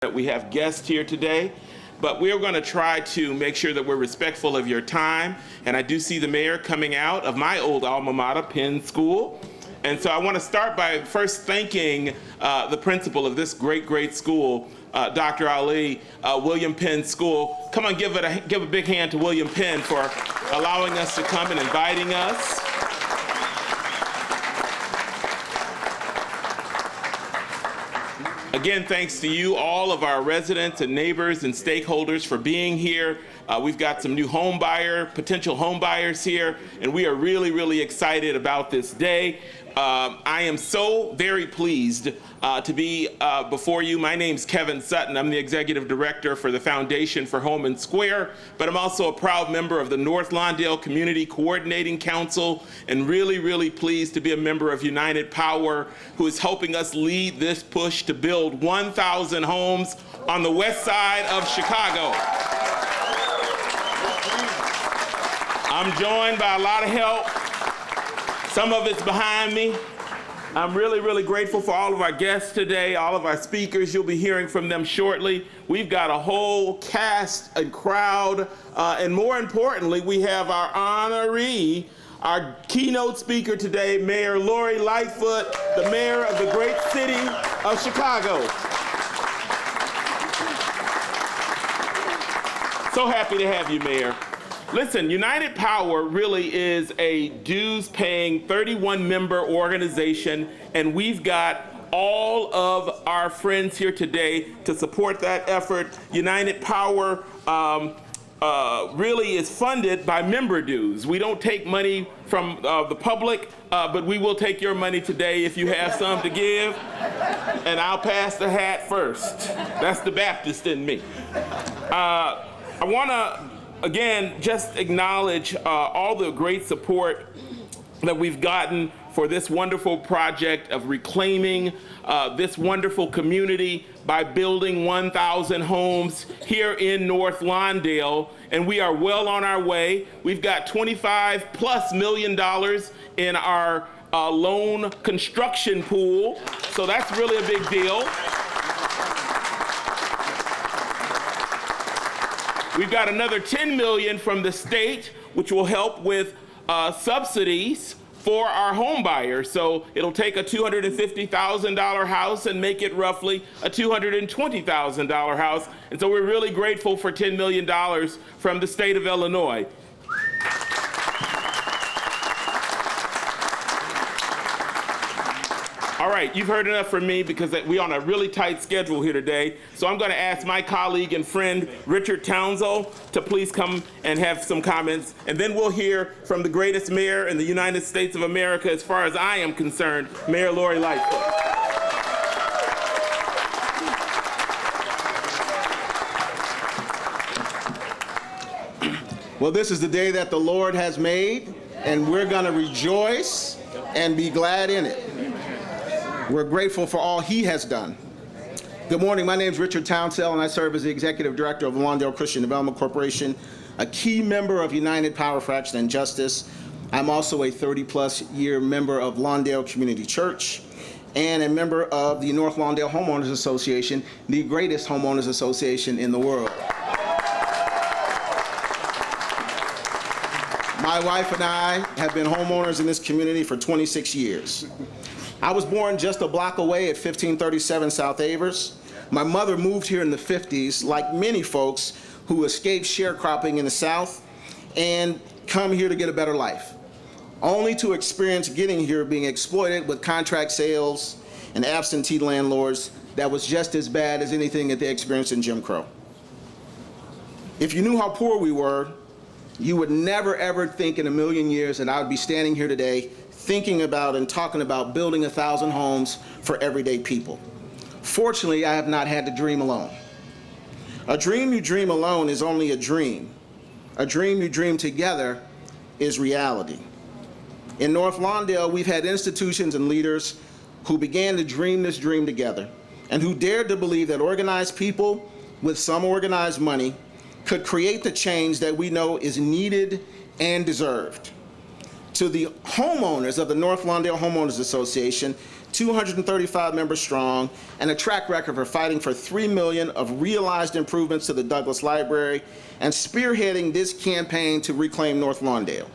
that we have guests here today, but we're going to try to make sure that we're respectful of your time. And I do see the mayor coming out of my old alma mater, Penn School. And so I want to start by first thanking the principal of this great school, Dr. Ali, William Penn School. Come on, give a big hand to William Penn for allowing us to come and inviting us. Again, thanks to you, all of our residents and neighbors and stakeholders for being here. We've got some new potential home buyers here, and we are really excited about this day. I am so very pleased to be before you. My name's Kevin Sutton. I'm the Executive Director for the Foundation for Home and Square, but I'm also a proud member of the North Lawndale Community Coordinating Council, and really pleased to be a member of United Power, who is helping us lead this push to build 1,000 homes on the west side of Chicago. I'm joined by a lot of help. Some of it's behind me. I'm really grateful for all of our guests today, all of our speakers. You'll be hearing from them shortly. We've got a whole cast and crowd, and more importantly, we have our honoree, our keynote speaker today, Mayor Lori Lightfoot, the mayor of the great city of Chicago. So happy to have you, Mayor. Listen, United Power really is a dues-paying 31-member organization, and we've got all of our friends here today to support that effort. United Power really is funded by member dues. We don't take money from the public, but we will take your money today if you have some to give, and I'll pass the hat first. That's the Baptist in me. I want to again, just acknowledge all the great support that we've gotten for this wonderful project of reclaiming this wonderful community by building 1,000 homes here in North Lawndale, and we are well on our way. We've got $25+ million in our loan construction pool, so that's really a big deal. We've got another $10 million from the state, which will help with subsidies for our home buyers. So it'll take a $250,000 house and make it roughly a $220,000 house. And so we're really grateful for $10 million from the state of Illinois. All right, you've heard enough from me because we're on a really tight schedule here today. So I'm going to ask my colleague and friend, Richard Townsend, to please come and have some comments. And then we'll hear from the greatest mayor in the United States of America, as far as I am concerned, Mayor Lori Lightfoot. Well, this is the day that the Lord has made, and we're going to rejoice and be glad in it. We're grateful for all he has done. Good morning, my name is Richard Townsend, and I serve as the Executive Director of the Lawndale Christian Development Corporation, a key member of United Power for Action and Justice. I'm also a 30+ year member of Lawndale Community Church and a member of the North Lawndale Homeowners Association, the greatest homeowners association in the world. My wife and I have been homeowners in this community for 26 years. I was born just a block away at 1537 South Avers. My mother moved here in the 50s, like many folks who escaped sharecropping in the South and come here to get a better life, only to experience getting here being exploited with contract sales and absentee landlords that was just as bad as anything that they experienced in Jim Crow. If you knew how poor we were, you would never ever think in a million years that I would be standing here today thinking about and talking about building 1,000 homes for everyday people. Fortunately, I have not had to dream alone. A dream you dream alone is only a dream. A dream you dream together is reality. In North Lawndale, we've had institutions and leaders who began to dream this dream together and who dared to believe that organized people with some organized money could create the change that we know is needed and deserved. To the homeowners of the North Lawndale Homeowners Association, 235 members strong, and a track record for fighting for $3 million of realized improvements to the Douglas Library and spearheading this campaign to reclaim North Lawndale.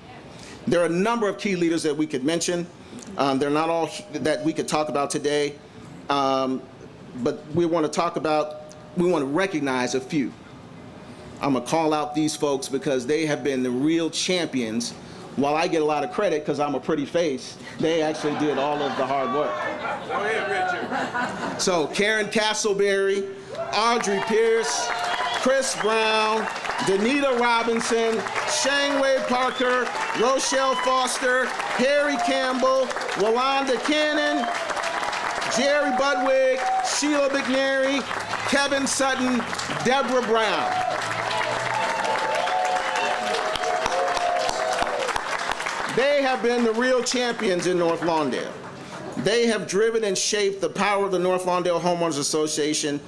There are a number of key leaders that we could mention. They're not all that we could talk about today, but we want to recognize a few. I'm gonna call out these folks because they have been the real champions. While I get a lot of credit because I'm a pretty face, they actually did all of the hard work. Go ahead, Richard. So Karen Castleberry, Audrey Pierce, Chris Brown, Danita Robinson, Shangway Parker, Rochelle Foster, Harry Campbell, Walanda Cannon, Jerry Budwig, Sheila McNary, Kevin Sutton, Deborah Brown. They have been the real champions in North Lawndale. They have driven and shaped the power of the North Lawndale Homeowners Association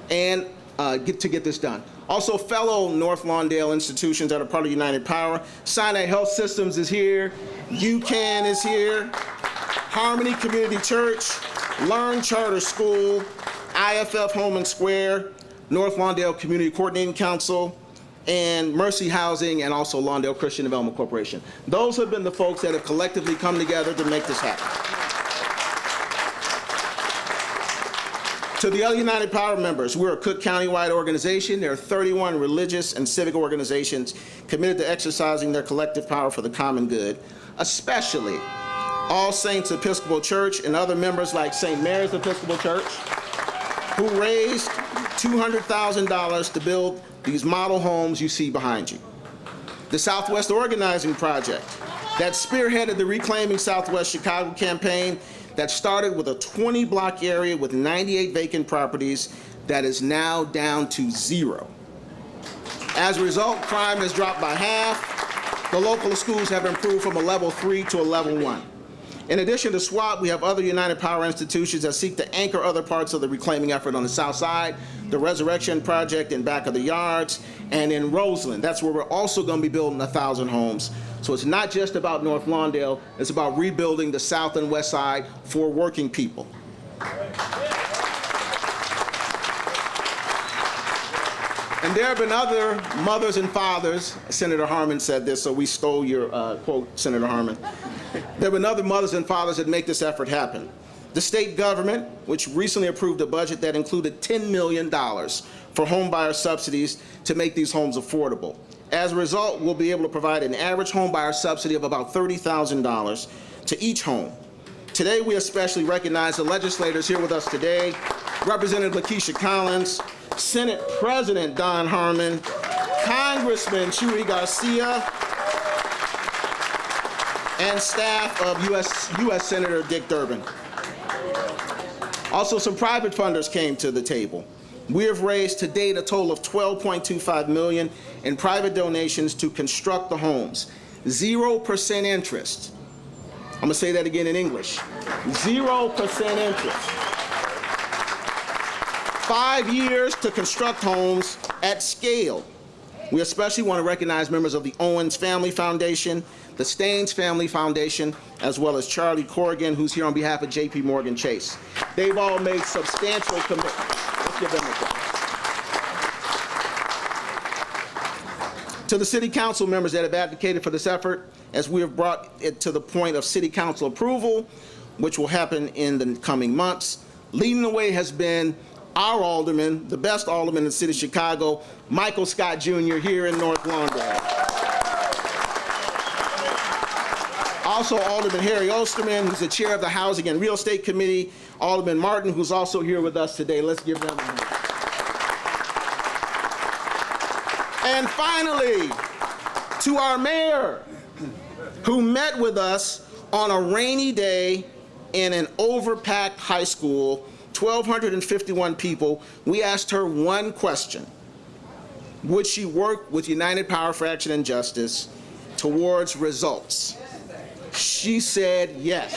and to get this done. Also, fellow North Lawndale institutions that are part of United Power. Sinai Health Systems is here. UCAN is here. Harmony Community Church, Learn Charter School, IFF Home and Square, North Lawndale Community Coordinating Council, and Mercy Housing, and also Lawndale Christian Development Corporation. Those have been the folks that have collectively come together to make this happen. To the other United Power members, we're a Cook County-wide organization. There are 31 religious and civic organizations committed to exercising their collective power for the common good, especially All Saints Episcopal Church and other members like St. Mary's Episcopal Church, who raised $200,000 to build these model homes you see behind you. The Southwest Organizing Project that spearheaded the Reclaiming Southwest Chicago campaign that started with a 20-block area with 98 vacant properties that is now down to 0. As a result, crime has dropped by half. The local schools have improved from a level 3 to a level 1. In addition to SWAT, we have other United Power institutions that seek to anchor other parts of the reclaiming effort on the south side, the Resurrection Project in Back of the Yards, and in Roseland. That's where we're also going to be building 1,000 homes. So it's not just about North Lawndale, it's about rebuilding the south and west side for working people. And there have been other mothers and fathers, Senator Harmon said this, so we stole your quote, Senator Harmon. There have been other mothers and fathers that make this effort happen. The state government, which recently approved a budget that included $10 million for homebuyer subsidies to make these homes affordable. As a result, we'll be able to provide an average homebuyer subsidy of about $30,000 to each home. Today, we especially recognize the legislators here with us today, Representative Lakeisha Collins, Senate President Don Harmon, Congressman Chuy Garcia, and staff of U.S. Senator Dick Durbin. Also, some private funders came to the table. We have raised to date a total of $12.25 million in private donations to construct the homes. 0% interest. I'm going to say that again in English. 0% interest. 5 years to construct homes at scale. We especially want to recognize members of the Owens Family Foundation, the Staines Family Foundation, as well as Charlie Corrigan, who's here on behalf of J.P. Morgan Chase. They've all made substantial commitments. Let's give them a applause. To the City Council members that have advocated for this effort, as we have brought it to the point of City Council approval, which will happen in the coming months, leading the way has been our alderman, the best alderman in the city of Chicago, Michael Scott Jr. here in North Lawndale. Also, Alderman Harry Osterman, who's the chair of the Housing and Real Estate Committee, Alderman Martin, who's also here with us today. Let's give them a hand. And finally, to our mayor, who met with us on a rainy day in an overpacked high school, 1,251 people. We asked her one question: would she work with United Power for Action and Justice towards results? She said yes.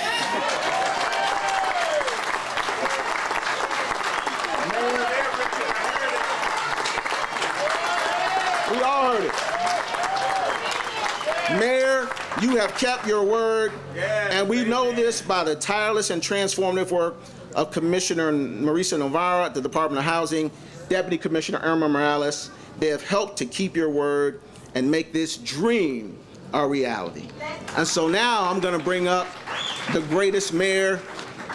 We all heard it. Mayor, You have kept your word, and we know this by the tireless and transformative work of Commissioner Marisa Navarro at the Department of Housing, Deputy Commissioner Irma Morales. They have helped to keep your word and make this dream a reality. And so now I'm going to bring up the greatest mayor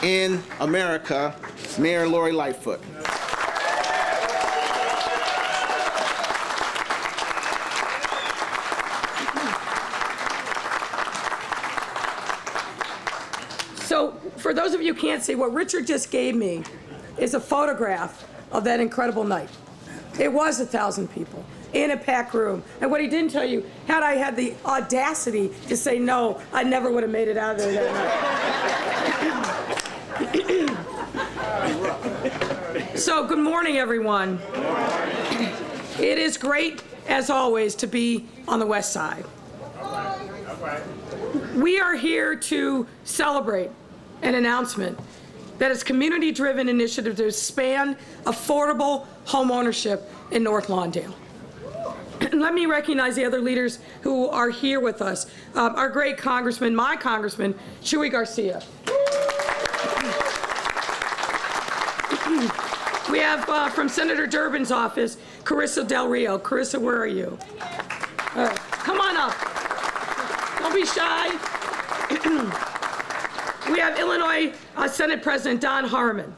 in America, Mayor Lori Lightfoot. So for those of you who can't see, what Richard just gave me is a photograph of that incredible night. It was 1,000 people in a packed room. And what he didn't tell you, had I had the audacity to say no, I never would have made it out of there that night. So good morning, everyone. It is great, as always, to be on the West Side. We are here to celebrate an announcement that is a community-driven initiative to expand affordable home ownership in North Lawndale. Let me recognize the other leaders who are here with us. Our great congressman, my congressman, Chuy Garcia. We have from Senator Durbin's office, Carissa Del Rio. Carissa, where are you? Come on up. Don't be shy. We have Illinois Senate President Don Harmon.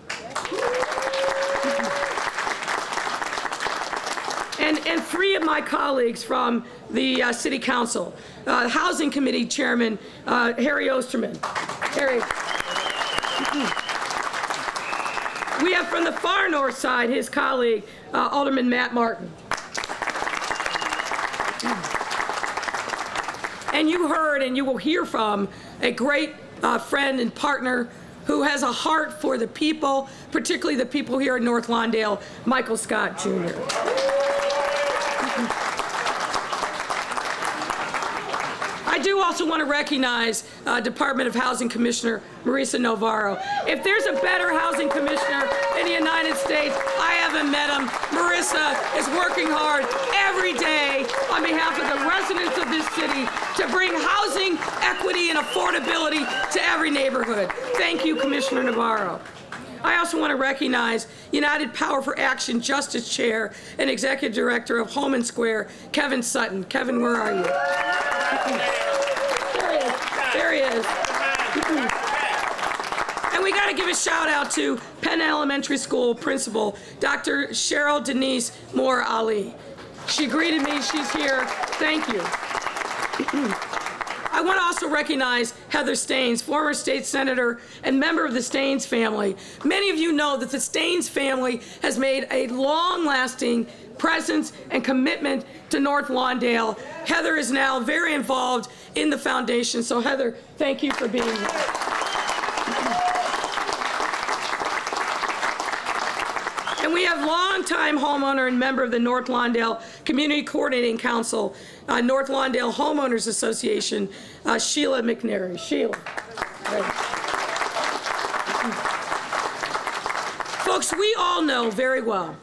And three of my colleagues from the City Council. Housing Committee Chairman Harry Osterman. Harry. We have from the far north side his colleague, Alderman Matt Martin. And you heard and you will hear from a great friend and partner who has a heart for the people, particularly the people here in North Lawndale, Michael Scott Jr. I do also want to recognize Department of Housing Commissioner Marisa Navarro. If there's a better housing commissioner in the United States, I haven't met him. Marisa is working hard every day on behalf of the residents of this city to bring housing, equity, and affordability to every neighborhood. Thank you, Commissioner Navarro. I also want to recognize United Power for Action Justice Chair and Executive Director of Home and Square, Kevin Sutton. Kevin, where are you? There he is. And we got to give a shout out to Penn Elementary School principal, Dr. Cheryl Denise Moore Ali. She greeted me. She's here. Thank you. I want to also recognize Heather Staines, former state senator and member of the Staines family. Many of you know that the Staines family has made a long-lasting presence and commitment to North Lawndale. Heather is now very involved in the foundation. So Heather, thank you for being here. And we have longtime homeowner and member of the North Lawndale Community Coordinating Council, North Lawndale Homeowners Association, Sheila McNary. Sheila. Right. Folks, we all know very well,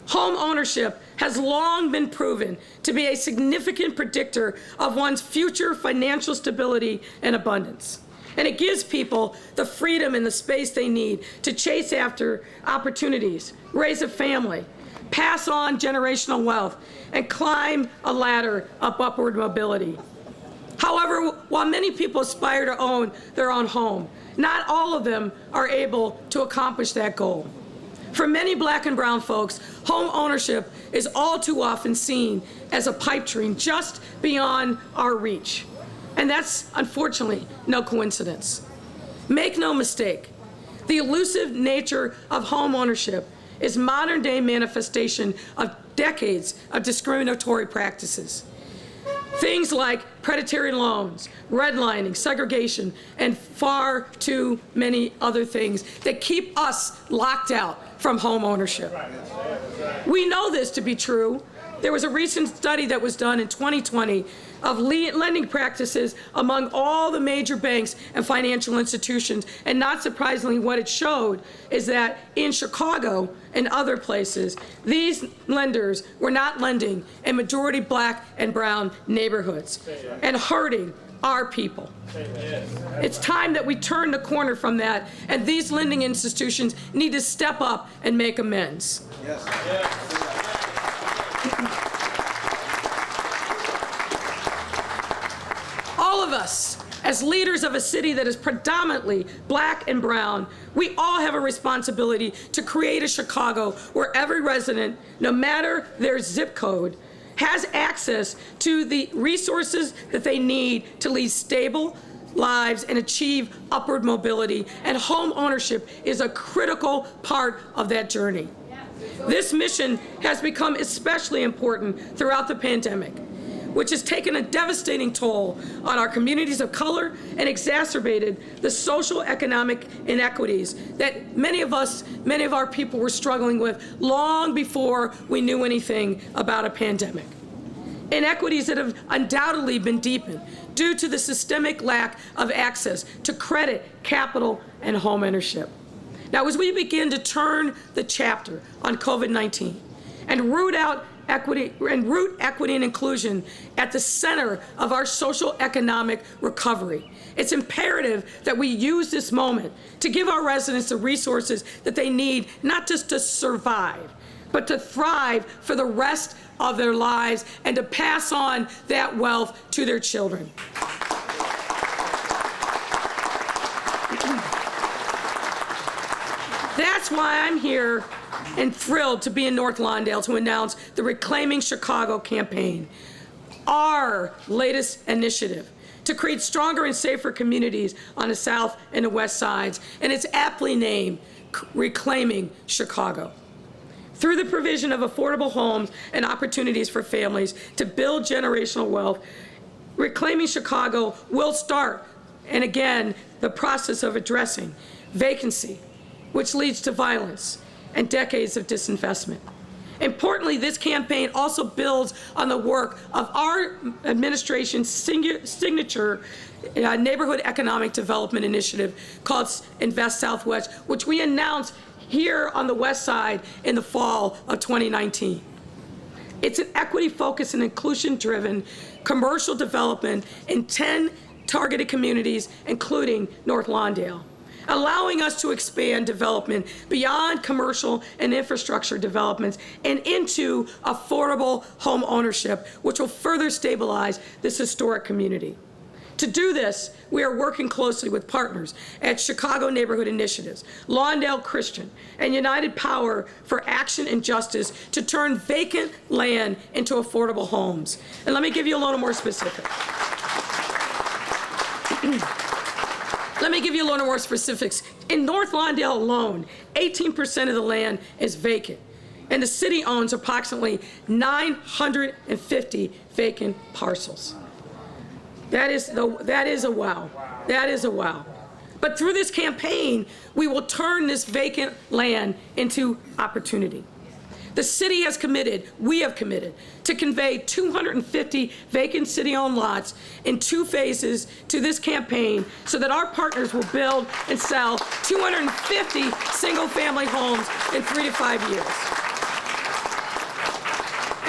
home ownership has long been proven to be a significant predictor of one's future financial stability and abundance. And it gives people the freedom and the space they need to chase after opportunities, raise a family, pass on generational wealth, and climb a ladder of upward mobility. However, while many people aspire to own their own home, not all of them are able to accomplish that goal. For many black and brown folks, home ownership is all too often seen as a pipe dream just beyond our reach. And that's, unfortunately, no coincidence. Make no mistake, the elusive nature of home ownership is modern-day manifestation of decades of discriminatory practices. Things like predatory loans, redlining, segregation, and far too many other things that keep us locked out from home ownership. We know this to be true. There was a recent study that was done in 2020 of lending practices among all the major banks and financial institutions, and not surprisingly, what it showed is that in Chicago and other places, these lenders were not lending in majority black and brown neighborhoods and hurting our people. It's time that we turn the corner from that, and these lending institutions need to step up and make amends. Yes. All of us, as leaders of a city that is predominantly black and brown, we all have a responsibility to create a Chicago where every resident, no matter their zip code, has access to the resources that they need to lead stable lives and achieve upward mobility, and home ownership is a critical part of that journey. This mission has become especially important throughout the pandemic, which has taken a devastating toll on our communities of color and exacerbated the social economic inequities that many of our people were struggling with long before we knew anything about a pandemic. Inequities that have undoubtedly been deepened due to the systemic lack of access to credit, capital, and home ownership. Now, as we begin to turn the chapter on COVID-19 and root equity and inclusion at the center of our social economic recovery, it's imperative that we use this moment to give our residents the resources that they need, not just to survive, but to thrive for the rest of their lives and to pass on that wealth to their children. That's why I'm here and thrilled to be in North Lawndale to announce the Reclaiming Chicago campaign, our latest initiative to create stronger and safer communities on the South and the West Sides, and it's aptly named Reclaiming Chicago. Through the provision of affordable homes and opportunities for families to build generational wealth, Reclaiming Chicago will start, and again, the process of addressing vacancy, which leads to violence and decades of disinvestment. Importantly, this campaign also builds on the work of our administration's signature neighborhood economic development initiative called Invest Southwest, which we announced here on the West Side in the fall of 2019. It's an equity-focused and inclusion-driven commercial development in 10 targeted communities, including North Lawndale, allowing us to expand development beyond commercial and infrastructure developments and into affordable home ownership, which will further stabilize this historic community. To do this, we are working closely with partners at Chicago Neighborhood Initiatives, Lawndale Christian, and United Power for Action and Justice to turn vacant land into affordable homes. And let me give you a little more specific. Let me give you a little more specifics. In North Lawndale alone, 18% of the land is vacant, and the city owns approximately 950 vacant parcels. That is a wow. That is a wow. But through this campaign, we will turn this vacant land into opportunity. The city has committed, we have committed, to convey 250 vacant city-owned lots in 2 phases to this campaign so that our partners will build and sell 250 single-family homes in 3 to 5 years.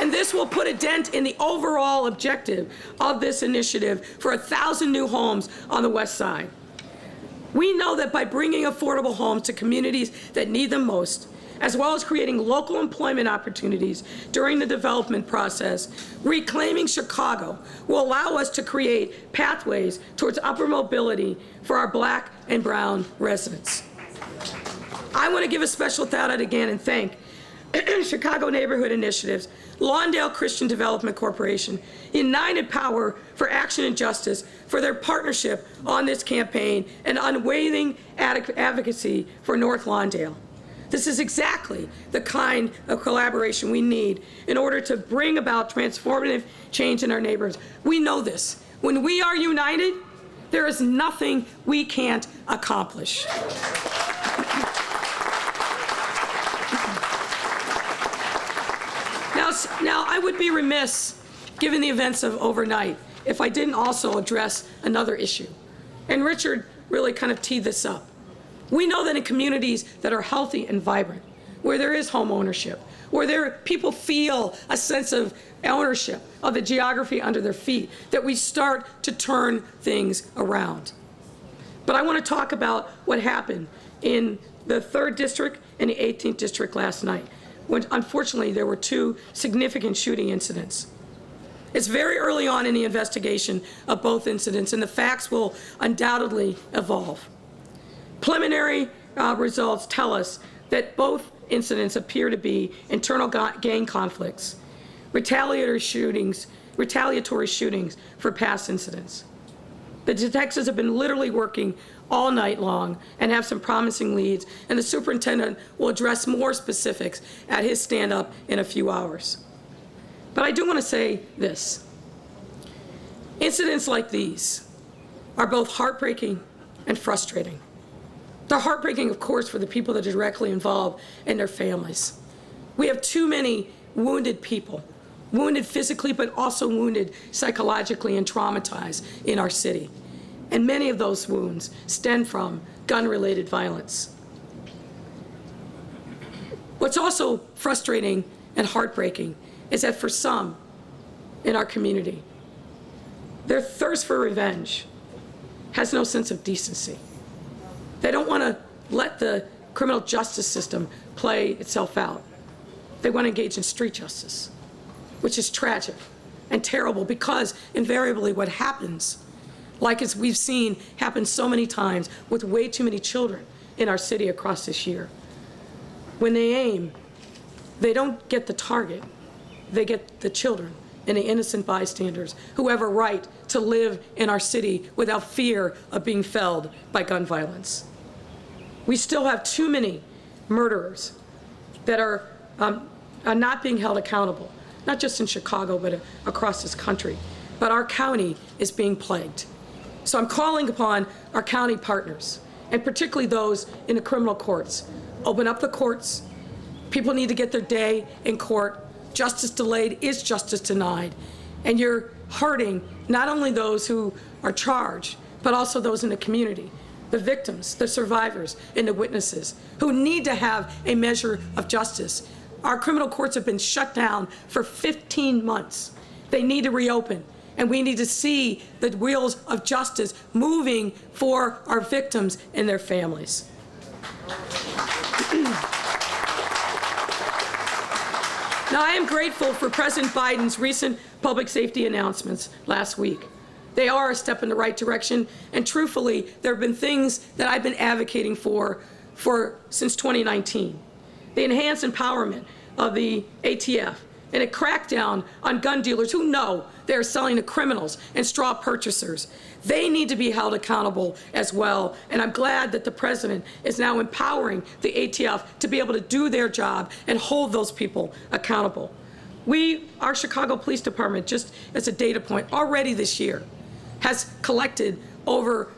And this will put a dent in the overall objective of this initiative for 1,000 new homes on the West Side. We know that by bringing affordable homes to communities that need them most, as well as creating local employment opportunities during the development process, Reclaiming Chicago will allow us to create pathways towards upward mobility for our Black and brown residents. I want to give a special shout out again and thank Chicago Neighborhood Initiatives, Lawndale Christian Development Corporation, United Power for Action and Justice for their partnership on this campaign and unwavering advocacy for North Lawndale. This is exactly the kind of collaboration we need in order to bring about transformative change in our neighborhoods. We know this. When we are united, there is nothing we can't accomplish. Now, I would be remiss, given the events of overnight, if I didn't also address another issue. And Richard really kind of teed this up. We know that in communities that are healthy and vibrant, where there is home ownership, where people feel a sense of ownership of the geography under their feet, that we start to turn things around. But I want to talk about what happened in the 3rd District and the 18th District last night, when unfortunately there were 2 significant shooting incidents. It's very early on in the investigation of both incidents, and the facts will undoubtedly evolve. Preliminary results tell us that both incidents appear to be internal gang conflicts, retaliatory shootings for past incidents. The detectives have been literally working all night long and have some promising leads, and the superintendent will address more specifics at his stand-up in a few hours. But I do want to say this. Incidents like these are both heartbreaking and frustrating. They're heartbreaking, of course, for the people that are directly involved and their families. We have too many wounded people, wounded physically, but also wounded psychologically and traumatized in our city. And many of those wounds stem from gun-related violence. What's also frustrating and heartbreaking is that for some in our community, their thirst for revenge has no sense of decency. They don't want to let the criminal justice system play itself out. They want to engage in street justice, which is tragic and terrible, because invariably what happens, like as we've seen happen so many times with way too many children in our city across this year, when they aim, they don't get the target, they get the children and the innocent bystanders who have a right to live in our city without fear of being felled by gun violence. We still have too many murderers that are not being held accountable, not just in Chicago, but across this country. But our county is being plagued. So I'm calling upon our county partners, and particularly those in the criminal courts. Open up the courts. People need to get their day in court. Justice delayed is justice denied. And you're hurting not only those who are charged, but also those in the community, the victims, the survivors, and the witnesses who need to have a measure of justice. Our criminal courts have been shut down for 15 months. They need to reopen, and we need to see the wheels of justice moving for our victims and their families. Now, I am grateful for President Biden's recent public safety announcements last week. They are a step in the right direction, and truthfully, there have been things that I've been advocating for since 2019. The enhanced empowerment of the ATF and a crackdown on gun dealers who know they're selling to criminals and straw purchasers. They need to be held accountable as well, and I'm glad that the president is now empowering the ATF to be able to do their job and hold those people accountable. Our Chicago Police Department, just as a data point, already this year has collected over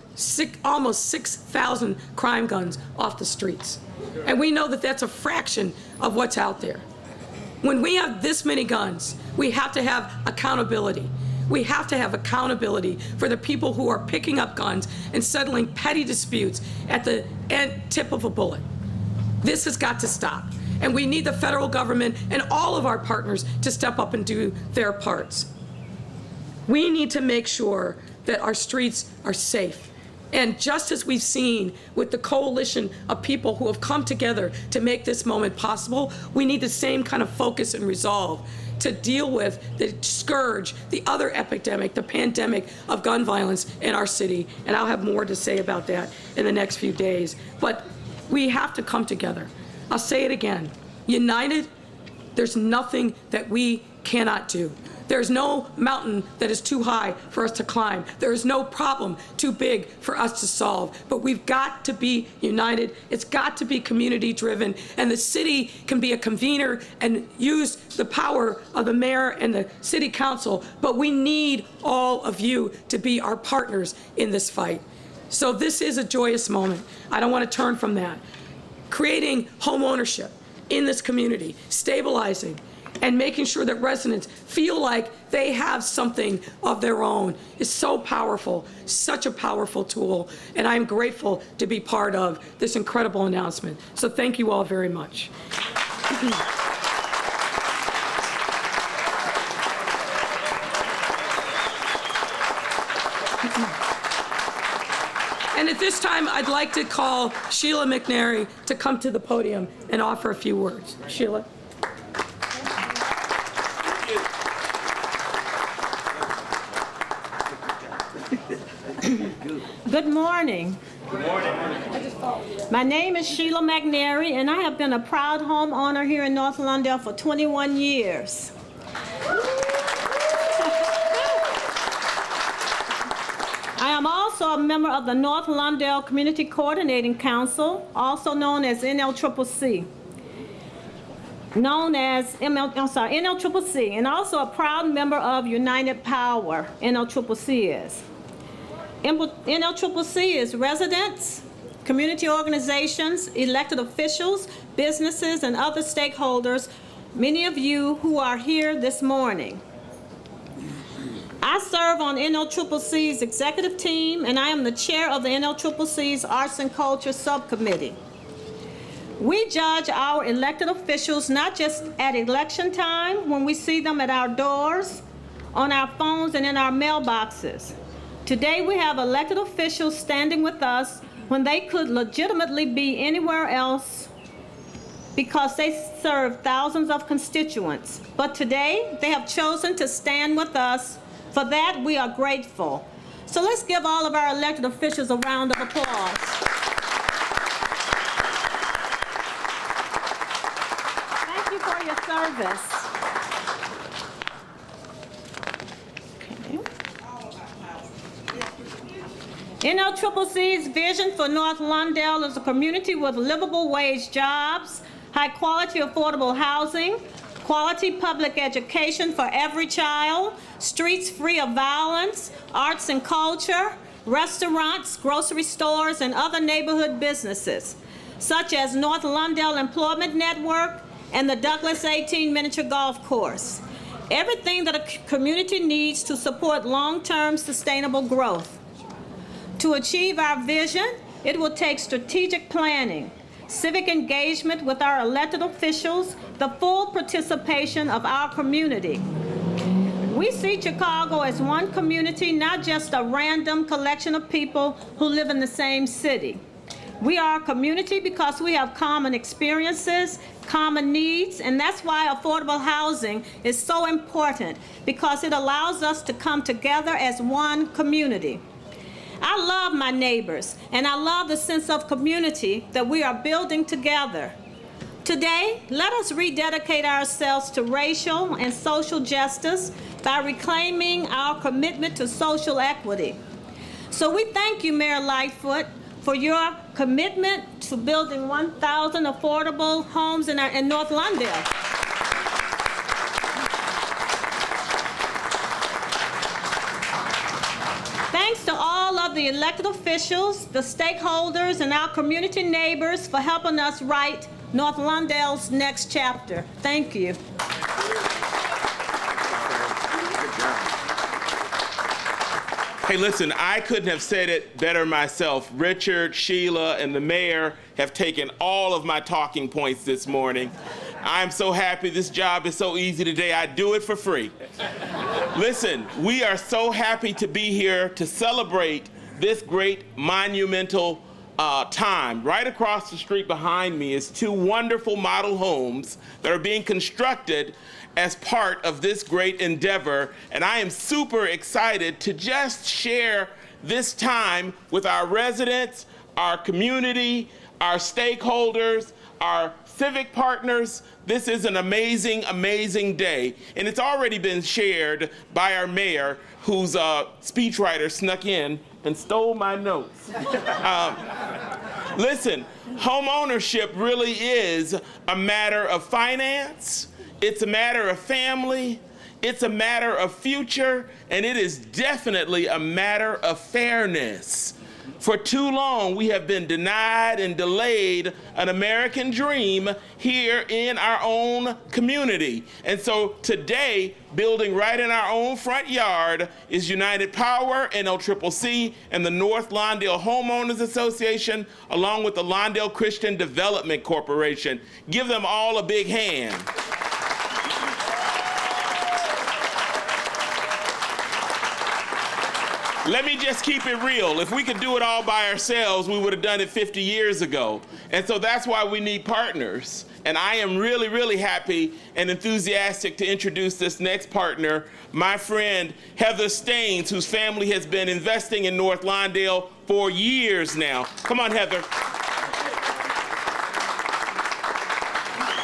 almost 6,000 crime guns off the streets. And we know that that's a fraction of what's out there. When we have this many guns, we have to have accountability. We have to have accountability for the people who are picking up guns and settling petty disputes at the tip of a bullet. This has got to stop. And we need the federal government and all of our partners to step up and do their parts. We need to make sure that our streets are safe. And just as we've seen with the coalition of people who have come together to make this moment possible, we need the same kind of focus and resolve to deal with the scourge, the other epidemic, the pandemic of gun violence in our city. And I'll have more to say about that in the next few days. But we have to come together. I'll say it again. United, there's nothing that we cannot do. There's no mountain that is too high for us to climb. There is no problem too big for us to solve. But we've got to be united. It's got to be community driven. And the city can be a convener and use the power of the mayor and the city council. But we need all of you to be our partners in this fight. So this is a joyous moment. I don't want to turn from that. Creating home ownership in this community, stabilizing, and making sure that residents feel like they have something of their own is so powerful, such a powerful tool, and I'm grateful to be part of this incredible announcement. So thank you all very much. And at this time, I'd like to call Sheila McNary to come to the podium and offer a few words. Sheila. Good morning. Good morning. My name is Sheila McNary, and I have been a proud homeowner here in North Lawndale for 21 years. I am also a member of the North Lawndale Community Coordinating Council, also known as NLCCC. NLCCC, and also a proud member of United Power, NLCCC is. NLCCC is residents, community organizations, elected officials, businesses, and other stakeholders, many of you who are here this morning. I serve on NLCCC's executive team, and I am the chair of the NLCCC's Arts and Culture Subcommittee. We judge our elected officials not just at election time when we see them at our doors, on our phones, and in our mailboxes. Today we have elected officials standing with us when they could legitimately be anywhere else because they serve thousands of constituents. But today they have chosen to stand with us. For that we are grateful. So let's give all of our elected officials a round of applause. Thank you for your service. NLCCC's vision for North Lawndale is a community with livable wage jobs, high-quality affordable housing, quality public education for every child, streets free of violence, arts and culture, restaurants, grocery stores, and other neighborhood businesses, such as North Lawndale Employment Network and the Douglas 18 Miniature Golf Course. Everything that a community needs to support long-term sustainable growth. To achieve our vision, it will take strategic planning, civic engagement with our elected officials, the full participation of our community. We see Chicago as one community, not just a random collection of people who live in the same city. We are a community because we have common experiences, common needs, and that's why affordable housing is so important, because it allows us to come together as one community. I love my neighbors, and I love the sense of community that we are building together. Today, let us rededicate ourselves to racial and social justice by reclaiming our commitment to social equity. So we thank you, Mayor Lightfoot, for your commitment to building 1,000 affordable homes in North Lawndale. Thanks to all of the elected officials, the stakeholders, and our community neighbors for helping us write North Lawndale's next chapter. Thank you. Hey, listen, I couldn't have said it better myself. Richard, Sheila, and the mayor have taken all of my talking points this morning. I'm so happy. This job is so easy today. I do it for free. Listen, we are so happy to be here to celebrate this great monumental time. Right across the street behind me is two wonderful model homes that are being constructed as part of this great endeavor, and I am super excited to just share this time with our residents, our community, our stakeholders, our civic partners. This is an amazing, amazing day, and it's already been shared by our mayor, whose speechwriter snuck in and stole my notes. Listen, home ownership really is a matter of finance, it's a matter of family, it's a matter of future, and it is definitely a matter of fairness. For too long, we have been denied and delayed an American dream here in our own community. And so today, building right in our own front yard is United Power, NLCCC, and the North Lawndale Homeowners Association, along with the Lawndale Christian Development Corporation. Give them all a big hand. Let me just keep it real. If we could do it all by ourselves, we would have done it 50 years ago. And so that's why we need partners. And I am really, really happy and enthusiastic to introduce this next partner, my friend Heather Staines, whose family has been investing in North Lawndale for years now. Come on, Heather.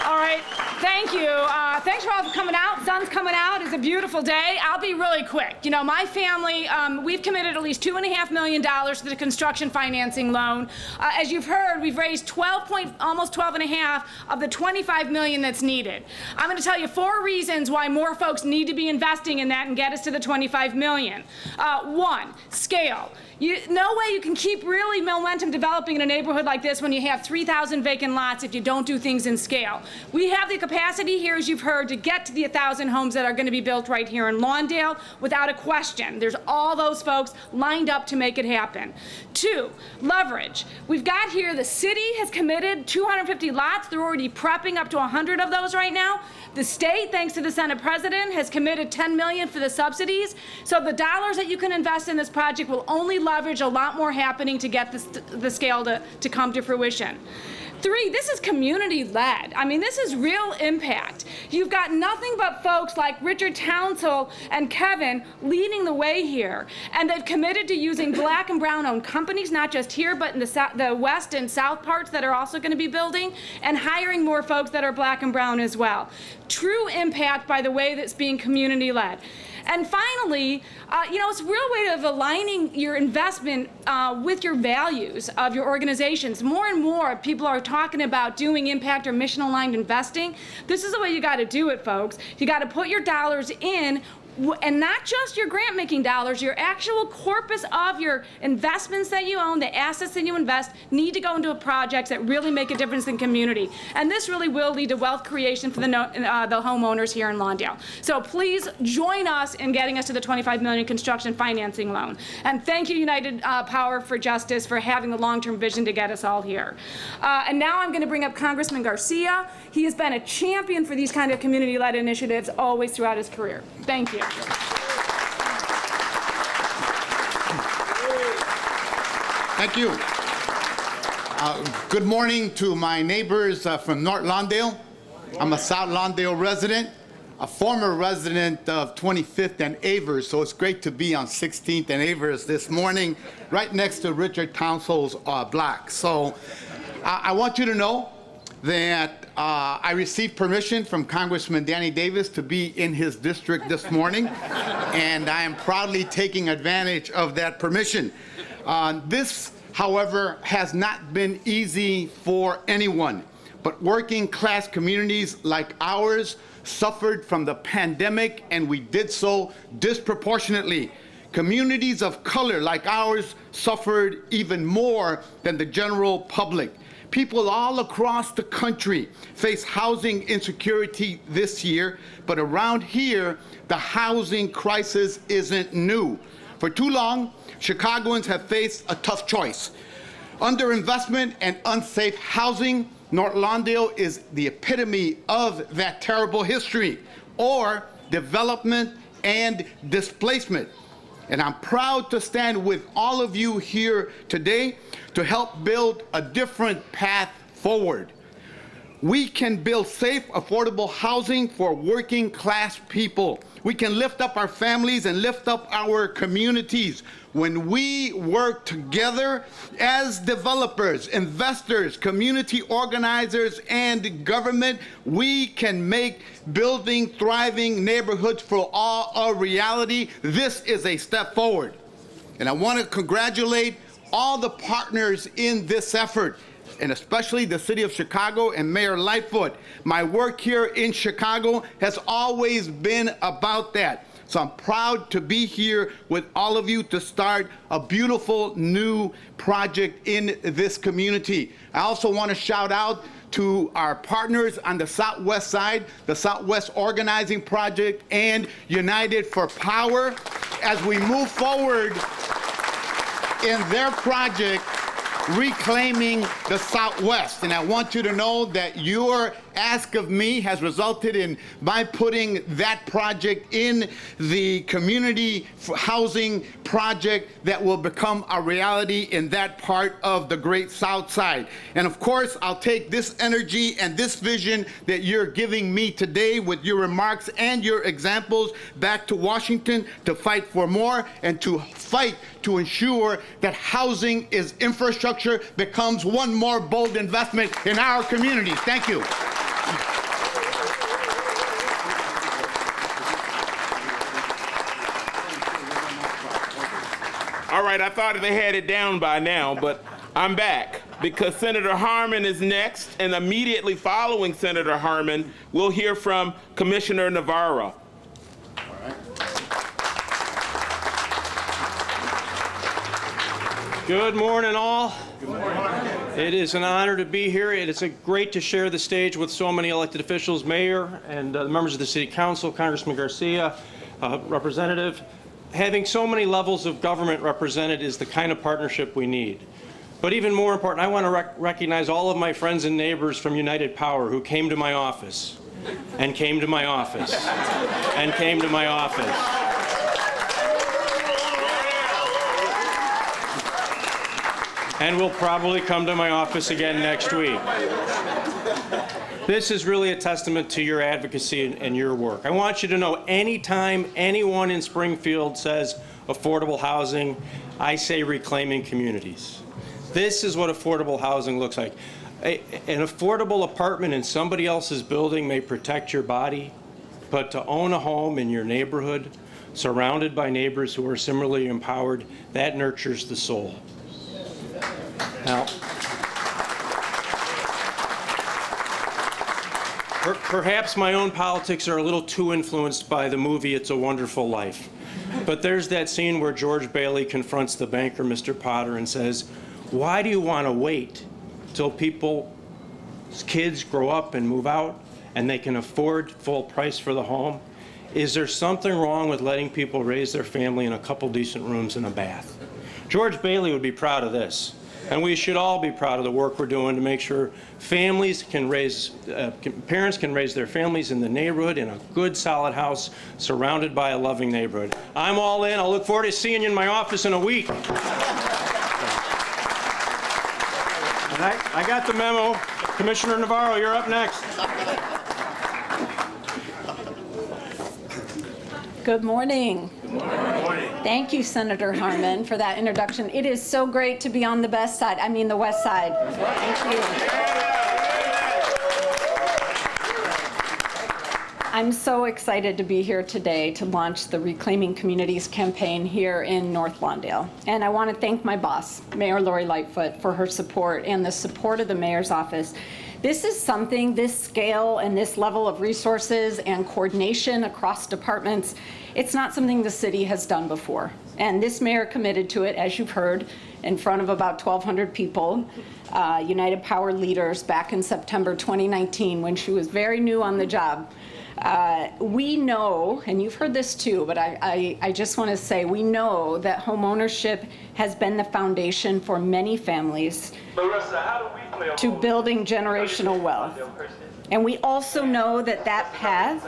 All right, thank you. Thanks for all for coming out. Sun's coming out. It's a beautiful day. I'll be really quick. You know, my family, we've committed at least $2.5 million to the construction financing loan. As you've heard, we've raised almost 12.5 of the $25 million that's needed. I'm going to tell you 4 reasons why more folks need to be investing in that and get us to the $25 million. 1, scale. No way you can keep really momentum developing in a neighborhood like this when you have 3,000 vacant lots if you don't do things in scale. We have the capacity here, as you've heard, to get to the 1,000 homes that are going to be built right here in Lawndale without a question. There's all those folks lined up to make it happen. 2, leverage. We've got here, the city has committed 250 lots. They're already prepping up to 100 of those right now. The state, thanks to the Senate President, has committed $10 million for the subsidies. So the dollars that you can invest in this project will only leverage a lot more happening to get the scale to come to fruition. 3, this is community-led. I mean, this is real impact. You've got nothing but folks like Richard Townsell and Kevin leading the way here, and they've committed to using black and brown-owned companies, not just here, but in the west and south parts that are also going to be building, and hiring more folks that are black and brown as well. True impact by the way that's being community-led. And finally, it's a real way of aligning your investment with your values of your organizations. More and more people are talking about doing impact or mission-aligned investing. This is the way you got to do it, folks. You got to put your dollars in, and not just your grant-making dollars, your actual corpus of your investments that you own, the assets that you invest, need to go into projects that really make a difference in community. And this really will lead to wealth creation for the homeowners here in Lawndale. So please join us in getting us to the $25 million construction financing loan. And thank you, United Power for Justice, for having the long-term vision to get us all here. And now I'm going to bring up Congressman Garcia. He has been a champion for these kind of community-led initiatives always throughout his career. Thank you. Thank you. Good morning to my neighbors from North Lawndale. I'm a South Lawndale resident, a former resident of 25th and Avers, so it's great to be on 16th and Avers this morning, right next to Richard Townsell's block. So I want you to know that I received permission from Congressman Danny Davis to be in his district this morning, and I am proudly taking advantage of that permission. This, however, has not been easy for anyone, but working class communities like ours suffered from the pandemic, and we did so disproportionately. Communities of color like ours suffered even more than the general public. People all across the country face housing insecurity this year, but around here, the housing crisis isn't new. For too long, Chicagoans have faced a tough choice. Underinvestment and unsafe housing, North Lawndale is the epitome of that terrible history, or development and displacement. And I'm proud to stand with all of you here today to help build a different path forward. We can build safe, affordable housing for working class people. We can lift up our families and lift up our communities. When we work together as developers, investors, community organizers, and government, we can make building thriving neighborhoods for all a reality. This is a step forward. And I want to congratulate all the partners in this effort, and especially the City of Chicago and Mayor Lightfoot. My work here in Chicago has always been about that. So I'm proud to be here with all of you to start a beautiful new project in this community. I also want to shout out to our partners on the Southwest side, the Southwest Organizing Project and United for Power, as we move forward in their project reclaiming the Southwest. And I want you to know that your ask of me has resulted in my putting that project in the community housing project that will become a reality in that part of the Great South Side. And of course, I'll take this energy and this vision that you're giving me today with your remarks and your examples back to Washington to fight for more and to fight to ensure that housing is infrastructure becomes one more bold investment in our communities. Thank you. All right, I thought they had it down by now, but I'm back because Senator Harmon is next, and immediately following Senator Harmon, we'll hear from Commissioner Navarro. Good morning, all. Good morning. It is an honor to be here. It is great to share the stage with so many elected officials, mayor and members of the city council, Congressman Garcia, representative. Having so many levels of government represented is the kind of partnership we need. But even more important, I want to recognize all of my friends and neighbors from United Power who came to my office, and came to my office, and came to my office. And will probably come to my office again next week. This is really a testament to your advocacy and your work. I want you to know anytime anyone in Springfield says affordable housing, I say reclaiming communities. This is what affordable housing looks like. An affordable apartment in somebody else's building may protect your body, but to own a home in your neighborhood, surrounded by neighbors who are similarly empowered, that nurtures the soul. Now, perhaps my own politics are a little too influenced by the movie It's a Wonderful Life. But there's that scene where George Bailey confronts the banker, Mr. Potter, and says, why do you want to wait till people's kids grow up and move out and they can afford full price for the home? Is there something wrong with letting people raise their family in a couple decent rooms and a bath? George Bailey would be proud of this. And we should all be proud of the work we're doing to make sure families can raise, parents can raise their families in the neighborhood in a good, solid house surrounded by a loving neighborhood. I'm all in. I'll look forward to seeing you in my office in a week. And I got the memo. Commissioner Navarro, you're up next. Good morning. Good morning. Thank you, Senator Harmon, for that introduction. It is so great to be on the best side, I mean the west side. Thank you. I'm so excited to be here today to launch the Reclaiming Communities campaign here in North Lawndale. And I want to thank my boss, Mayor Lori Lightfoot, for her support and the support of the mayor's office. This is something, this scale and this level of resources and coordination across departments, it's not something the city has done before. And this mayor committed to it, as you've heard, in front of about 1,200 people, United Power leaders back in September 2019 when she was very new on the job. We know, and you've heard this too, but I just want to say, we know that home ownership has been the foundation for many families to building generational wealth. And we also know that that path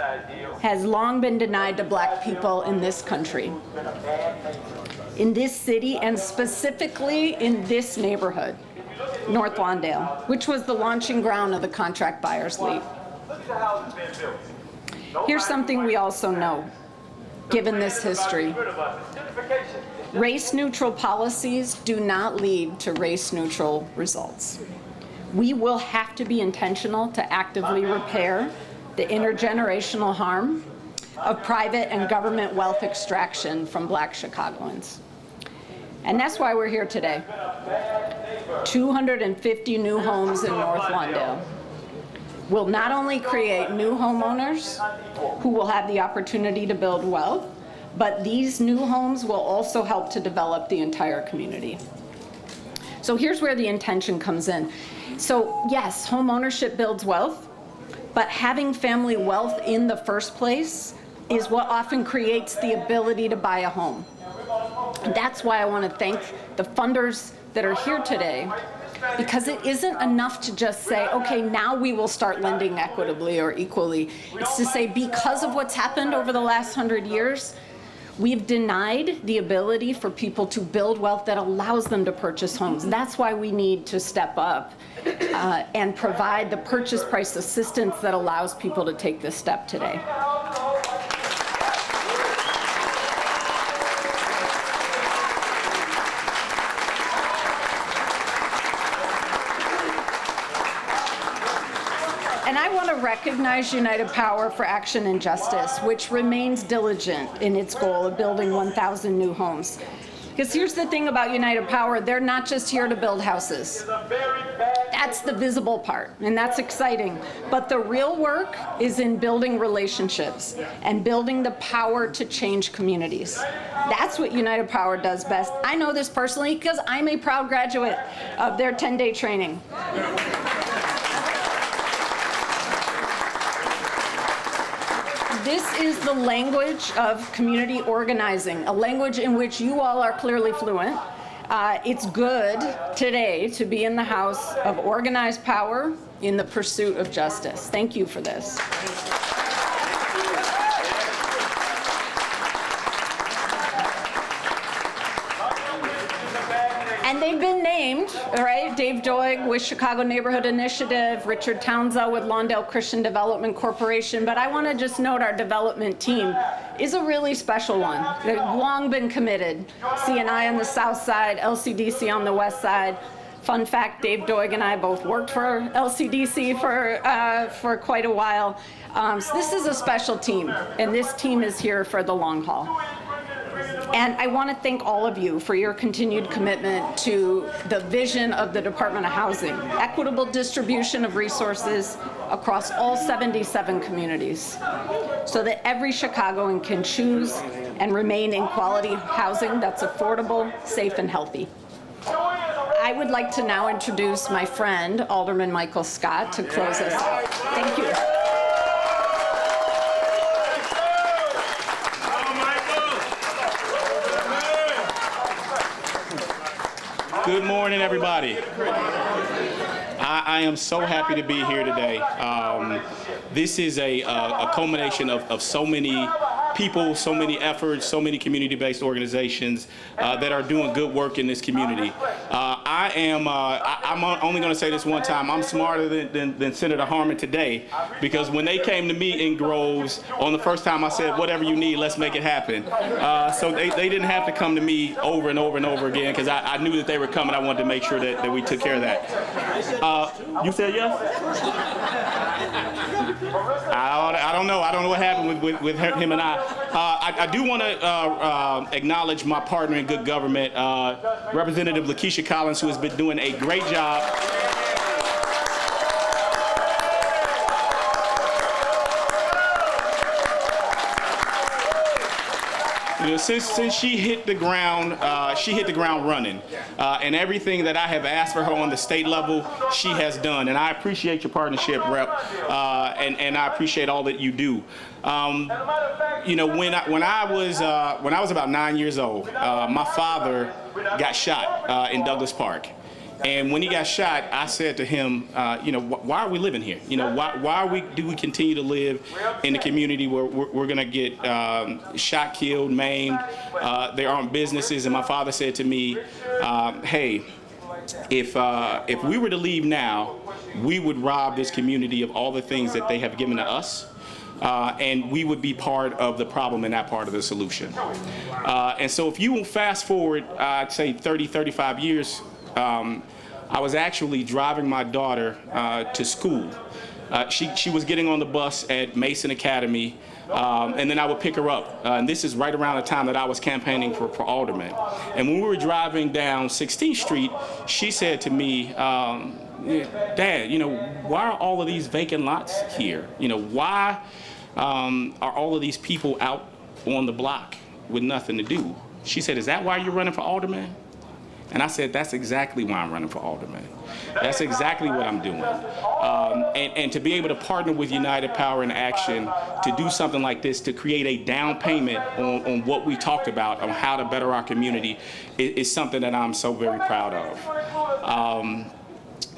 has long been denied to Black people in this country, in this city, and specifically in this neighborhood, North Lawndale, which was the launching ground of the Contract Buyers League. Here's something we also know, given this history. Race-neutral policies do not lead to race-neutral results. We will have to be intentional to actively repair the intergenerational harm of private and government wealth extraction from Black Chicagoans. And that's why we're here today. 250 new homes in North Lawndale will not only create new homeowners who will have the opportunity to build wealth, but these new homes will also help to develop the entire community. So here's where the intention comes in. So yes, home ownership builds wealth, but having family wealth in the first place is what often creates the ability to buy a home. And that's why I want to thank the funders that are here today because it isn't enough to just say, okay, now we will start lending equitably or equally. It's to say, because of what's happened over the last 100 years, we've denied the ability for people to build wealth that allows them to purchase homes. That's why we need to step up and provide the purchase price assistance that allows people to take this step today. And I want to recognize United Power for Action and Justice, which remains diligent in its goal of building 1,000 new homes. Because here's the thing about United Power, they're not just here to build houses. That's the visible part, and that's exciting. But the real work is in building relationships and building the power to change communities. That's what United Power does best. I know this personally because I'm a proud graduate of their 10-day training. This is the language of community organizing, a language in which you all are clearly fluent. It's good today to be in the house of organized power in the pursuit of justice. Thank you for this. And they've been named, all right? Dave Doig with Chicago Neighborhood Initiative, Richard Townsend with Lawndale Christian Development Corporation. But I want to just note our development team is a really special one. They've long been committed. CNI on the south side, LCDC on the west side. Fun fact, Dave Doig and I both worked for LCDC for quite a while. So this is a special team, and this team is here for the long haul. And I want to thank all of you for your continued commitment to the vision of the Department of Housing, equitable distribution of resources across all 77 communities, so that every Chicagoan can choose and remain in quality housing that's affordable, safe, and healthy. I would like to now introduce my friend, Alderman Michael Scott, to close us out. Thank you. Good morning, everybody. I am so happy to be here today. This is a culmination of so many people, so many efforts, so many community-based organizations that are doing good work in this community. I'm only going to say this one time. I'm smarter than Senator Harmon today, because when they came to me in Groves on the first time, I said, whatever you need, let's make it happen. So they didn't have to come to me over and over and over again, because I knew that they were coming. I wanted to make sure that we took care of that. You said yes? I don't know. I don't know what happened with him and I. I do want to acknowledge my partner in good government, Representative Lakeisha Collins, who has been doing a great job. You know, since she hit the ground running, and everything that I have asked for her on the state level, she has done. And I appreciate your partnership, Rep, and I appreciate all that you do. You know, when I was about 9 years old, my father got shot in Douglas Park. And when he got shot, I said to him, you know, why are we living here? You know, why do we continue to live in a community where we're going to get shot, killed, maimed? There aren't businesses. And my father said to me, hey, if we were to leave now, we would rob this community of all the things that they have given to us. And we would be part of the problem and not part of the solution. And so if you will fast forward, I'd say 30, 35 years, I was actually driving my daughter to school. She was getting on the bus at Mason Academy, and then I would pick her up. And this is right around the time that I was campaigning for alderman. And when we were driving down 16th Street, she said to me, Dad, you know, why are all of these vacant lots here? You know, why are all of these people out on the block with nothing to do? She said, is that why you're running for alderman? And I said, that's exactly why I'm running for alderman. That's exactly what I'm doing. And to be able to partner with United Power and Action to do something like this, to create a down payment on what we talked about, on how to better our community, is something that I'm so very proud of.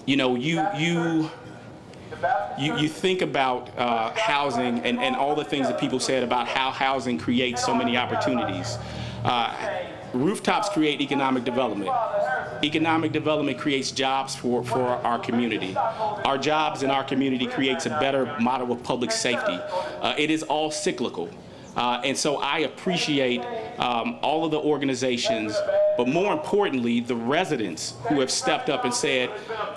you know, you think about housing and all the things that people said about how housing creates so many opportunities. Rooftops create economic development. Economic development creates jobs for our community. Our jobs in our community creates a better model of public safety. It is all cyclical. And so I appreciate all of the organizations, but more importantly, the residents who have stepped up and said,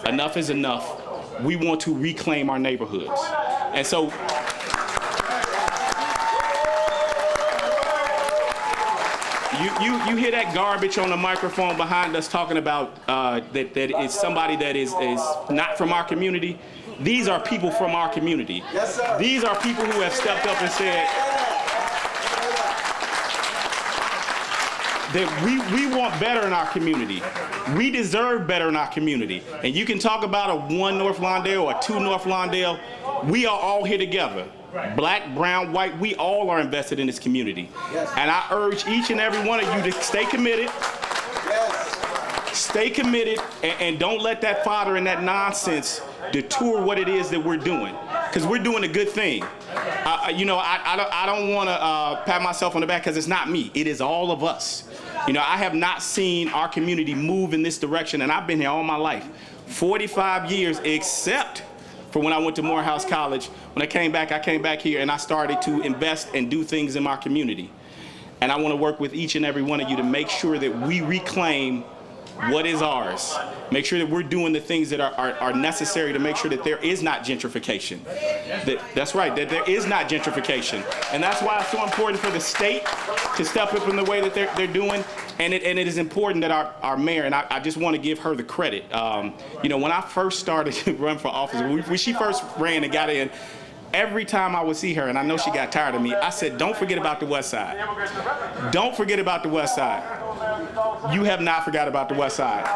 enough is enough. We want to reclaim our neighborhoods. And so you hear that garbage on the microphone behind us talking about that is somebody that is not from our community. These are people from our community. Yes, sir. These are people who have stepped up and said that we want better in our community. We deserve better in our community. And you can talk about a 1 North Lawndale or a 2 North Lawndale. We are all here together. Black, brown, white, we all are invested in this community. Yes. And I urge each and every one of you to stay committed. Yes. Stay committed and don't let that fodder and that nonsense detour what it is that we're doing. Because we're doing a good thing. You know, I don't want to pat myself on the back because it's not me. It is all of us. You know, I have not seen our community move in this direction, and I've been here all my life. 45 years, except for when I went to Morehouse College. When I came back here and I started to invest and do things in my community. And I want to work with each and every one of you to make sure that we reclaim what is ours. Make sure that we're doing the things that are necessary to make sure that there is not gentrification. That's right, that there is not gentrification. And that's why it's so important for the state to step up in the way that they're doing. And it is important that our mayor, and I just want to give her the credit. You know, when I first started to run for office, when she first ran and got in, every time I would see her, and I know she got tired of me, I said, don't forget about the West Side. Don't forget about the West Side. You have not forgot about the West Side.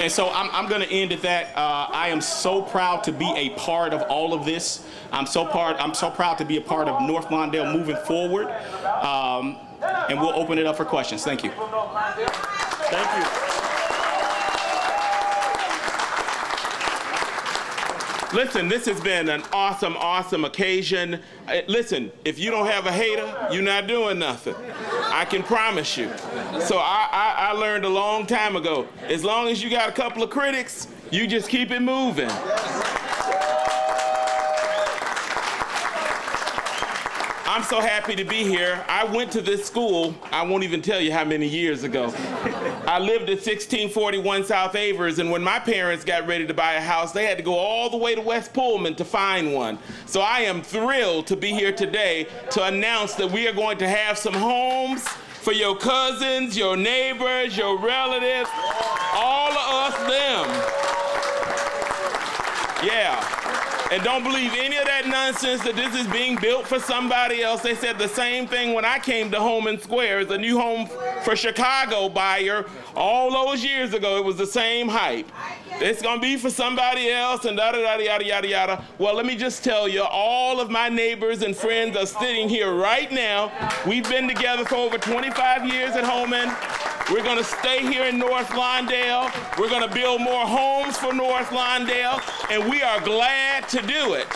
And so I'm going to end at that. I am so proud to be a part of all of this. I'm so proud to be a part of North Lawndale moving forward. And we'll open it up for questions. Thank you. Thank you. Listen, this has been an awesome, awesome occasion. Listen, if you don't have a hater, you're not doing nothing. I can promise you. So I learned a long time ago, as long as you got a couple of critics, you just keep it moving. I'm so happy to be here. I went to this school, I won't even tell you how many years ago. I lived at 1641 South Avers, and when my parents got ready to buy a house, they had to go all the way to West Pullman to find one. So I am thrilled to be here today to announce that we are going to have some homes for your cousins, your neighbors, your relatives, all of us, them. Yeah. And don't believe any of that nonsense that this is being built for somebody else. They said the same thing when I came to Homan Square. It's a new home for Chicago buyer. All those years ago, it was the same hype. It's gonna be for somebody else and da-da-da, yada, yada, yada. Well, let me just tell you, all of my neighbors and friends are sitting here right now. We've been together for over 25 years at Homan. We're gonna stay here in North Lawndale. We're gonna build more homes for North Lawndale, and we are glad to do it.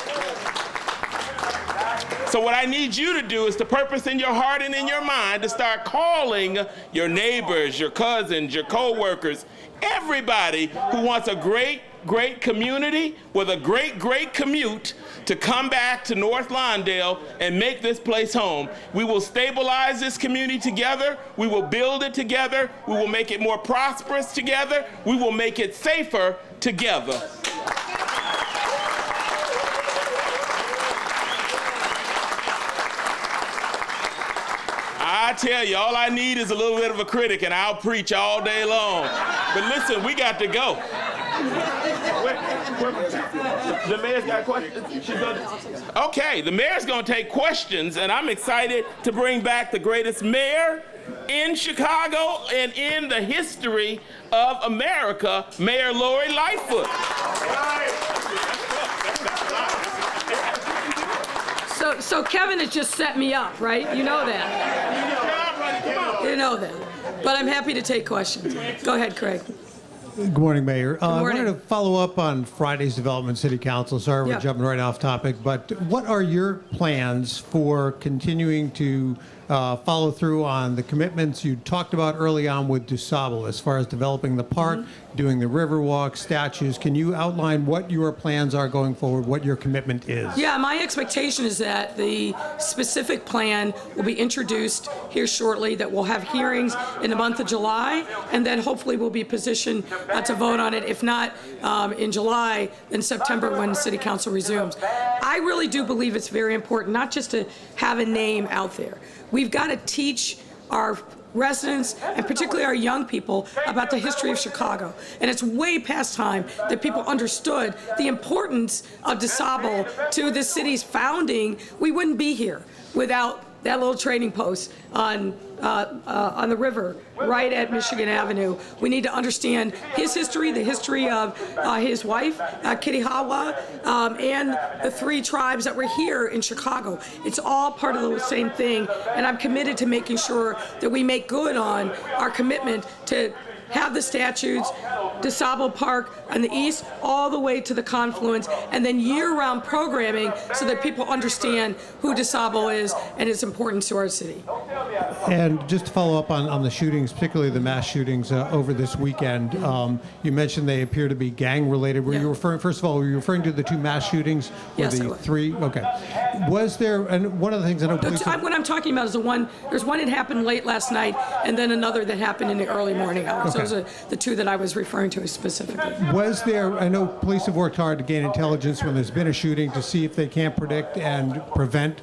So what I need you to do is to purpose in your heart and in your mind to start calling your neighbors, your cousins, your co-workers, everybody who wants a great, great community with a great, great commute to come back to North Lawndale and make this place home. We will stabilize this community together. We will build it together. We will make it more prosperous together. We will make it safer together. I tell you, all I need is a little bit of a critic and I'll preach all day long. But listen, we got to go. The mayor's got questions. Okay, the mayor's going to take questions, and I'm excited to bring back the greatest mayor in Chicago and in the history of America, Mayor Lori Lightfoot. So Kevin has just set me up, right? You know that. You know that. But I'm happy to take questions. Go ahead, Craig. Good morning, Mayor. I morning. wanted to follow up on Friday's development City Council. Sorry, Yeah. we're jumping right off topic, but what are your plans for continuing to follow through on the commitments you talked about early on with DuSable as far as developing the park, doing the Riverwalk, statues? Can you outline what your plans are going forward, what your commitment is? Yeah, my expectation is that the specific plan will be introduced here shortly, that we'll have hearings in the month of July, and then hopefully we'll be positioned to vote on it. If not in July, then September when the City Council resumes. I really do believe it's very important not just to have a name out there. We've got to teach our residents, and particularly our young people, about the history of Chicago. And it's way past time that people understood the importance of DuSable to the city's founding. We wouldn't be here without that little trading post on the river right at Michigan Avenue. We need to understand his history, the history of his wife, Kitty Hawa, and the 3 tribes that were here in Chicago. It's all part of the same thing, and I'm committed to making sure that we make good on our commitment to have the statues, DuSable Park on the east, all the way to the confluence, and then year-round programming so that people understand who DuSable is and its importance to our city. And just to follow up on the shootings, particularly the mass shootings over this weekend, you mentioned they appear to be gang-related. Were you referring, first of all, were you referring to the 2 mass shootings? Yes, the I was. 3? Okay. Was there, and one of the things I know police... What I'm talking about is there's one that happened late last night, and then another that happened in the early morning hours. Okay. Those are the 2 that I was referring to specifically. Was there, I know police have worked hard to gain intelligence when there's been a shooting to see if they can't predict and prevent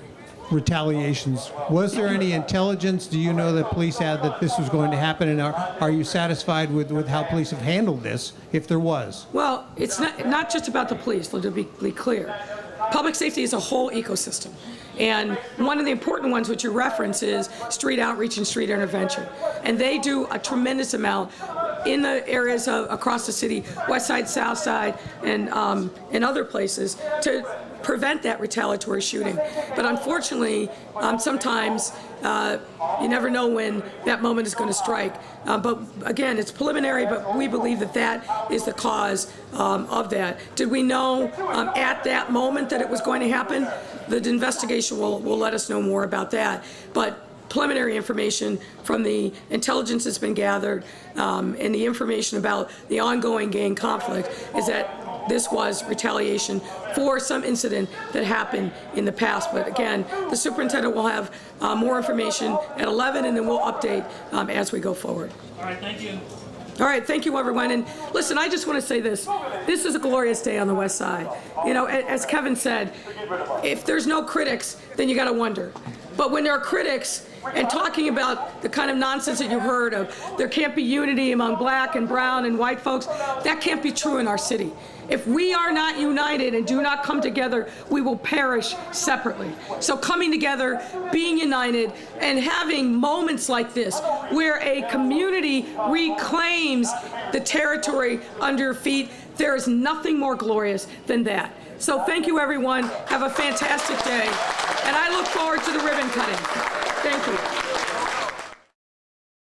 retaliations. Was there any intelligence, do you know, that police had that this was going to happen, and are you satisfied with how police have handled this, if there was? Well, it's not just about the police, let me be clear. Public safety is a whole ecosystem. And one of the important ones which you reference is street outreach and street intervention. And they do a tremendous amount in the areas across the city, west side, south side, and other places to prevent that retaliatory shooting. But unfortunately, sometimes you never know when that moment is going to strike. But again, it's preliminary, but we believe that that is the cause of that. Did we know at that moment that it was going to happen? The investigation will let us know more about that. But preliminary information from the intelligence that's been gathered and the information about the ongoing gang conflict is that this was retaliation for some incident that happened in the past. But again, the superintendent will have more information at 11, and then we'll update as we go forward. All right, thank you. All right, thank you, everyone. And listen, I just want to say this. This is a glorious day on the West Side. You know, as Kevin said, if there's no critics, then you got to wonder. But when there are critics and talking about the kind of nonsense that you heard of, there can't be unity among black and brown and white folks, that can't be true in our city. If we are not united and do not come together, we will perish separately. So coming together, being united, and having moments like this where a community reclaims the territory under your feet, there is nothing more glorious than that. So thank you, everyone. Have a fantastic day. And I look forward to the ribbon cutting. Thank you.